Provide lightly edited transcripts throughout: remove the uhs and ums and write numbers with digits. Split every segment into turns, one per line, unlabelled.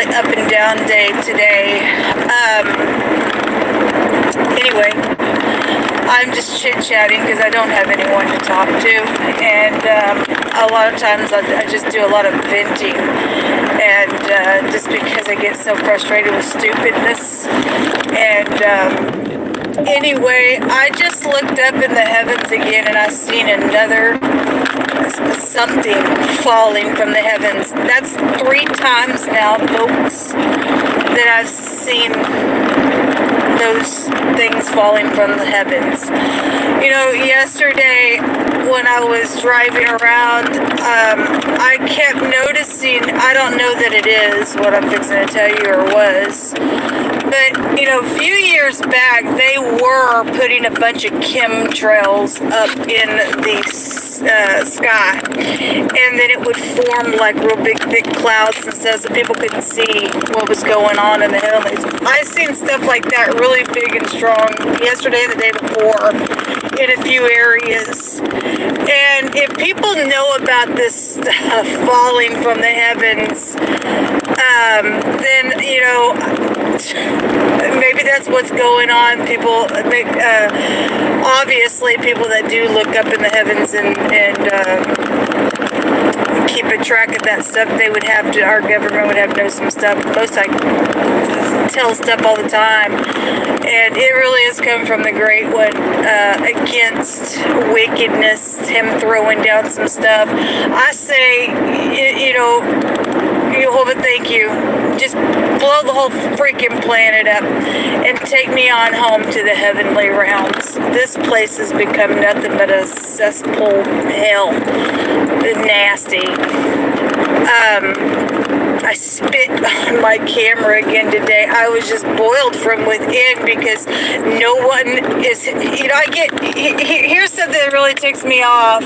up and down day today. Anyway, I'm just chit-chatting because I don't have anyone to talk to, and a lot of times I just do a lot of venting, and just because I get so frustrated with stupidness. And anyway, I just looked up in the heavens again, and I seen another something falling from the heavens. That's 3 times now, folks, that I've seen those things falling from the heavens. You know, yesterday when I was driving around, I kept noticing, I don't know that it is what I'm fixing to tell you or was, but, you know, a few years back, they were putting a bunch of chemtrails up in the sky, and then it would form like real big, thick clouds and stuff, so people couldn't see what was going on in the heavens. I seen stuff like that really big and strong yesterday and the day before in a few areas. And if people know about this stuff falling from the heavens, then, you know, maybe that's what's going on. People, obviously, people that do look up in the heavens and keep a track of that stuff, they would have to, our government would have to know some stuff. Most I tell stuff all the time, and it really has come from the Great One against wickedness, him throwing down some stuff. I say, you know, Jehovah, thank you. Just blow the whole freaking planet up and take me on home to the heavenly realms. This place has become nothing but a cesspool hell. Nasty. I spit on my camera again today. I was just boiled from within because no one is, you know, I get, here's something that really ticks me off.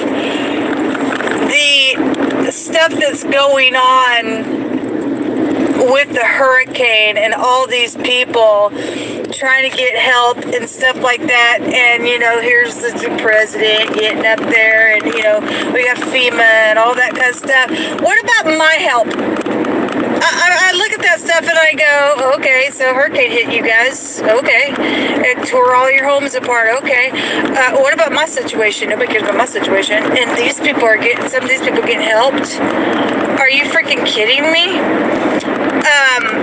The stuff that's going on with the hurricane and all these people trying to get help and stuff like that, and you know, here's the president getting up there, and you know, we got FEMA and all that kind of stuff. What about my help? I look at that stuff and I go, okay, so hurricane hit you guys, okay, it tore all your homes apart, okay, what about my situation? Nobody cares about my situation, and these people are getting, some of these people getting helped. Are you freaking kidding me?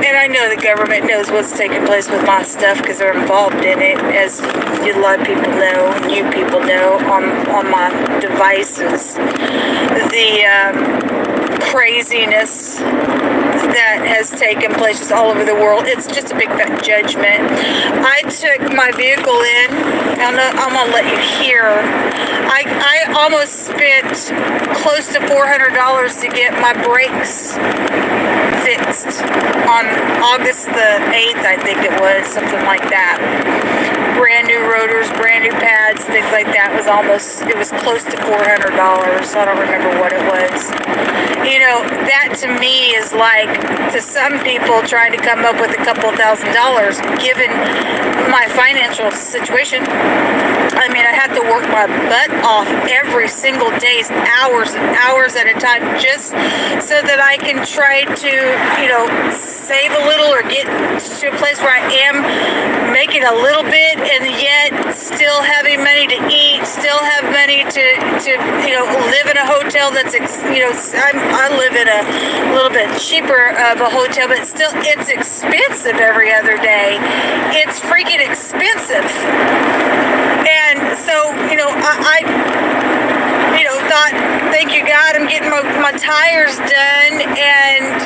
And I know the government knows what's taking place with my stuff because they're involved in it, as a lot of people know, and you people know, on my devices. The craziness that has taken place just all over the world. It's just a big fat judgment. I took my vehicle in. I'm gonna let you hear. I almost spent close to $400 to get my brakes fixed on August the 8th, I think it was, something like that. Brand new rotors, brand new pads, things like that. It was close to $400. I don't remember what it was. You know, that to me is like, to some people, trying to come up with a couple $1,000, given my financial situation. I mean, I had to work my butt off every single day, hours and hours at a time, just so that I can try to, you know, save a little or get to a place where I am making a little bit and yet still having money to eat, still have money to you know, live in a hotel that's, you know, I live in a little bit cheaper of a hotel, but still it's expensive every other day. It's freaking expensive. And so, you know, I you know, thought, thank you God, I'm getting my tires done, and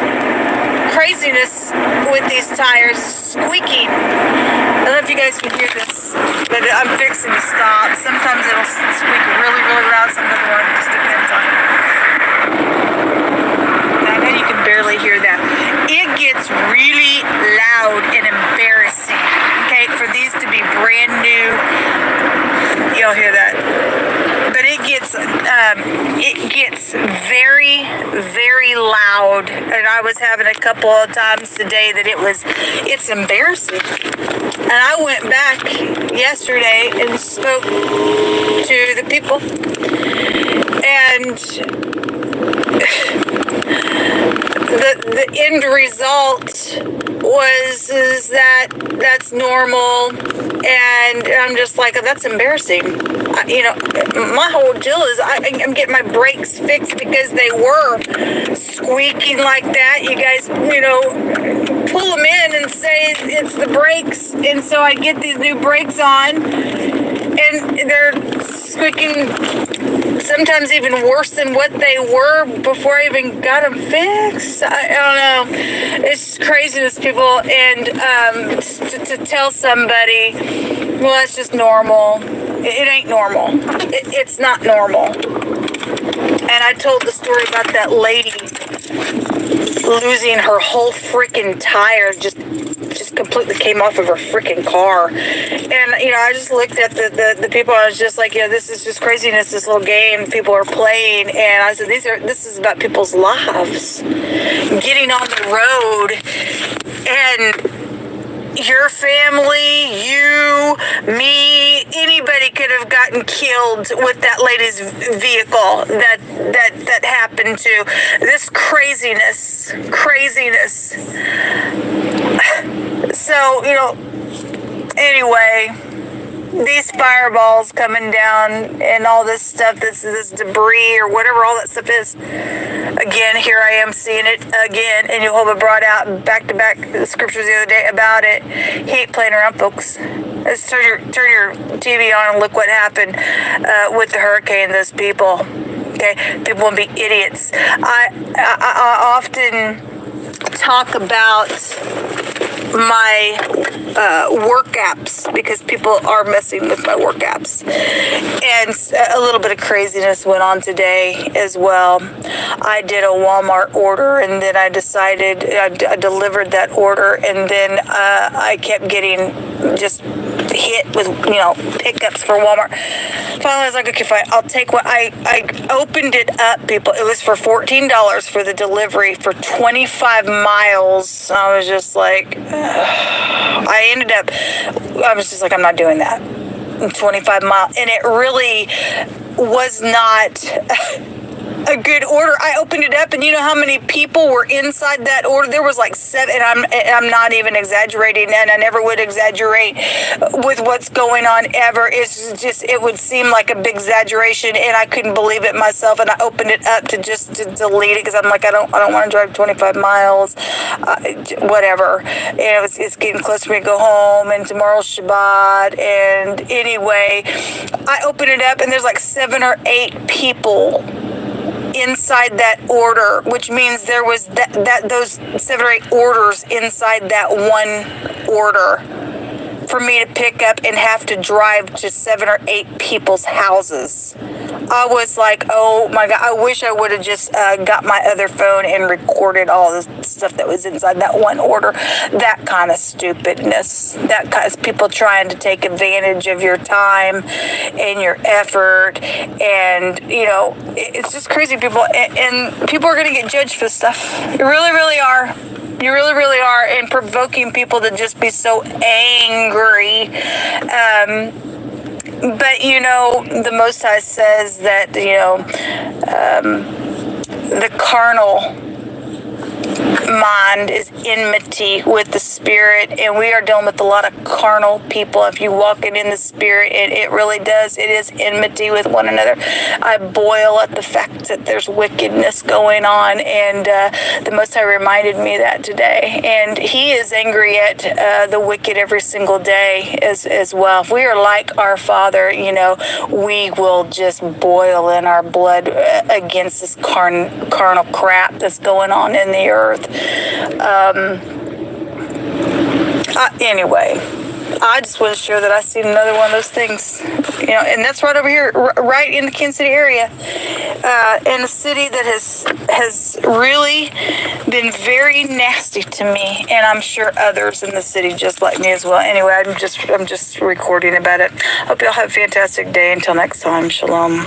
craziness with these tires squeaking. I don't know if you guys can hear this, but I'm fixing to stop. Sometimes it'll squeak really, really loud, sometimes it won't. It just depends on it. I know you can barely hear that. It gets really loud and embarrassing, okay, for these to be brand new. You'll hear that. But it gets very, very loud, and I was having a couple of times today that it's embarrassing. And I went back yesterday and spoke to the people, and the end result is that that's normal, and I'm just like, oh, that's embarrassing. My whole deal is I'm getting my brakes fixed because they were squeaking like that. You guys, pull them in and say it's the brakes, and so I get these new brakes on, and they're squeaking sometimes even worse than what they were before I even got them fixed. I don't know. It's just craziness, people. And to tell somebody, well, that's just normal. It ain't normal. It's not normal. And I told the story about that lady losing her whole freaking tire, just completely came off of her freaking car. And I just looked at the people. I was just like, this is just craziness, this little game people are playing. And I said, this is about people's lives, getting on the road, and your family, you, me, anybody could have gotten killed with that lady's vehicle that happened to. This craziness. So, anyway, these fireballs coming down and all this stuff, this debris or whatever all that stuff is. Again, here I am seeing it again, and Jehovah brought out back-to-back the scriptures the other day about it. He ain't playing around, folks. Let's turn your TV on and look what happened with the hurricane, those people. Okay? People won't be idiots. I often talk about my work apps because people are messing with my work apps, and a little bit of craziness went on today as well. I did a Walmart order, and then I decided I delivered that order, and then I kept getting just hit with pickups for Walmart. Finally I was like, okay, fine, I'll take what I opened it up, people. It was for $14 for the delivery for 25 miles. I was just like, I was just like, I'm not doing that. 25 miles. And it really was not a good order. I opened it up, and you know how many people were inside that order? There was like 7, and I'm not even exaggerating, and I never would exaggerate with what's going on ever. It's just, it would seem like a big exaggeration, and I couldn't believe it myself, and I opened it up to delete it, because I'm like, I don't want to drive 25 miles, whatever. And it's getting close for me to go home, and tomorrow's Shabbat, and anyway, I opened it up, and there's like 7 or 8 people inside that order, which means there was those 7 or 8 orders inside that one order for me to pick up and have to drive to 7 or 8 people's houses. I was like, oh my God, I wish I would have just got my other phone and recorded all the stuff that was inside that one order. That kind of stupidness. That kind of people trying to take advantage of your time and your effort. And, it's just crazy, people. And people are going to get judged for stuff. You really, really are. You really, really are. And provoking people to just be so angry. But, the Most High says that, the carnal mind is enmity with the spirit, and we are dealing with a lot of carnal people. If you walk in the spirit, it really does. It is enmity with one another. I boil at the fact that there's wickedness going on, and the Most High reminded me that today. And He is angry at the wicked every single day as well. If we are like our Father, we will just boil in our blood against this carnal crap that's going on in the earth. Anyway, I just want to share that I seen another one of those things, and that's right over here, right in the Kansas City area, in a city that has really been very nasty to me, and I'm sure others in the city just like me as well. Anyway, I'm just recording about it. Hope y'all have a fantastic day. Until next time, shalom.